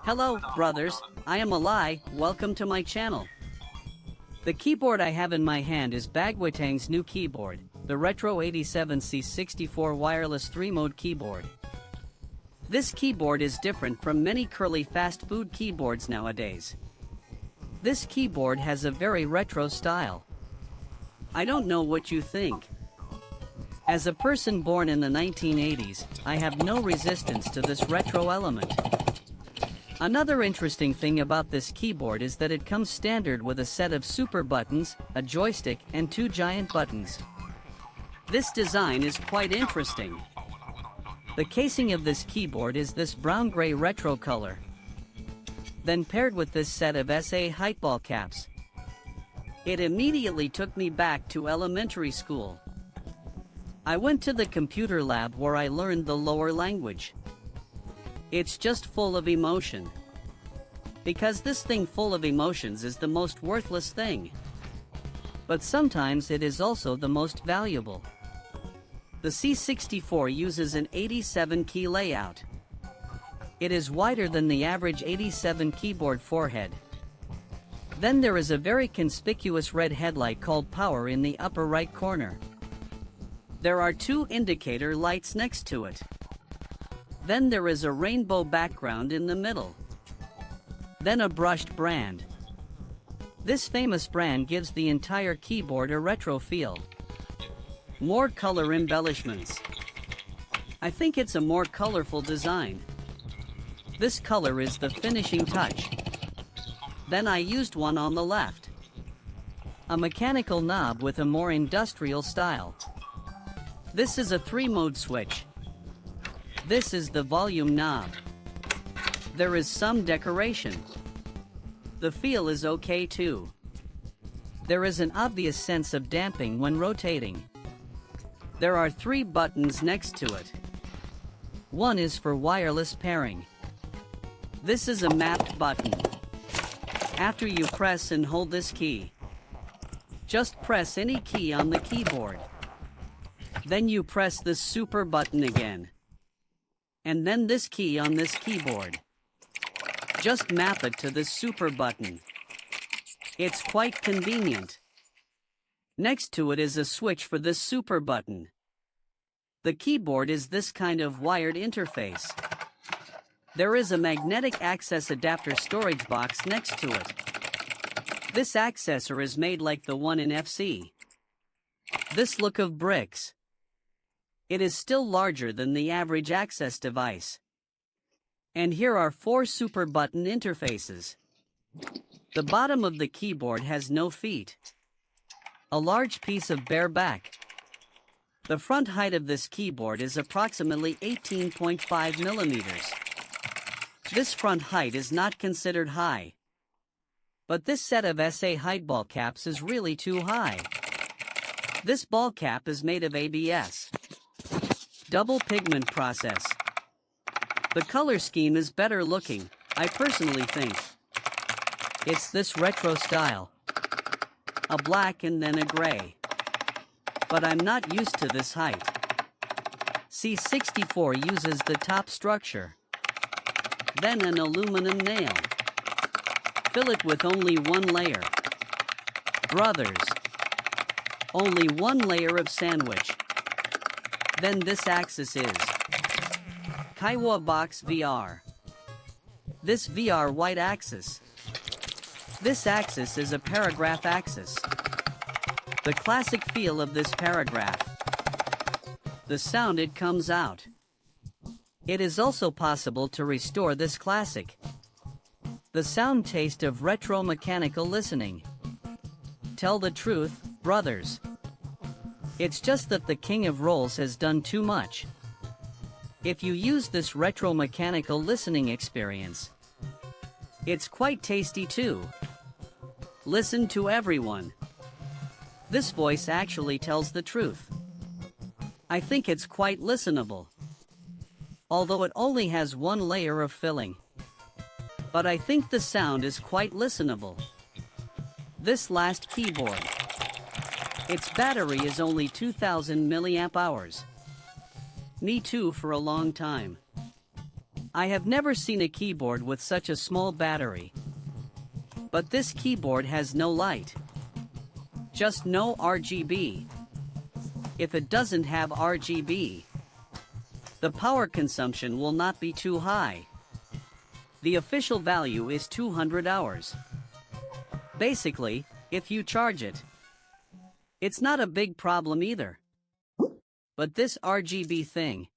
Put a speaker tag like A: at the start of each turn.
A: Hello, brothers, I am Alai, welcome to my channel. The keyboard I have in my hand is Bagwitang's new keyboard, the Retro87 C64 wireless 3-mode keyboard. This keyboard is different from many curly fast food keyboards nowadays. This keyboard has a very retro style. I don't know what you think. As a person born in the 1980s, I have no resistance to this retro element. Another interesting thing about this keyboard is that it comes standard with a set of super buttons, a joystick, and 2 giant buttons. This design is quite interesting. The casing of this keyboard is this brown-gray retro color. Then paired with this set of SA height ball caps. It immediately took me back to elementary school. I went to the computer lab where I learned the lower language. It's just full of emotion. Because this thing full of emotions is the most worthless thing. But sometimes it is also the most valuable. The C64 uses an 87 key layout. It is wider than the average 87 keyboard forehead. Then there is a very conspicuous red headlight called power in the upper right corner. There are 2 indicator lights next to it. Then there is a rainbow background in the middle. Then a brushed brand. This famous brand gives the entire keyboard a retro feel. More color embellishments. I think it's a more colorful design. This color is the finishing touch. Then I used one on the left. A mechanical knob with a more industrial style. This is a 3-mode switch. This is the volume knob. There is some decoration. The feel is okay too. There is an obvious sense of damping when rotating. There are 3 buttons next to it. One is for wireless pairing. This is a mapped button. After you press and hold this key, just press any key on the keyboard. Then you press this super button again. And then this key on this keyboard. Just map it to this super button. It's quite convenient. Next to it is a switch for this super button. The keyboard is this kind of wired interface. There is a magnetic access adapter storage box next to it. This accessor is made like the one in FC. This look of bricks. It is still larger than the average access device. And here are 4 super button interfaces. The bottom of the keyboard has no feet. A large piece of bare back. The front height of this keyboard is approximately 18.5 millimeters. This front height is not considered high. But this set of SA height ball caps is really too high. This ball cap is made of ABS. Double pigment process. The color scheme is better looking, I personally think. It's this retro style. A black and then a gray. But I'm not used to this height. C64 uses the top structure. Then an aluminum nail. Fill it with only 1 layer. Brothers. Only 1 layer of sandwich. Then this axis is Kaiwa Box VR. This VR white axis. This axis is a paragraph axis. The classic feel of this paragraph. The sound it comes out. It is also possible to restore this classic. The sound taste of retro mechanical listening. Tell the truth, brothers. It's just that the king of rolls has done too much. If you use this retro mechanical listening experience, it's quite tasty too. Listen to everyone. This voice actually tells the truth. I think it's quite listenable. Although it only has 1 layer of filling. But I think the sound is quite listenable. This last keyboard. Its battery is only 2000 milliamp hours. Me too for a long time. I have never seen a keyboard with such a small battery. But this keyboard has no light. Just no RGB. If it doesn't have RGB, the power consumption will not be too high. The official value is 200 hours. Basically, if you charge it, it's not a big problem either. But this RGB thing,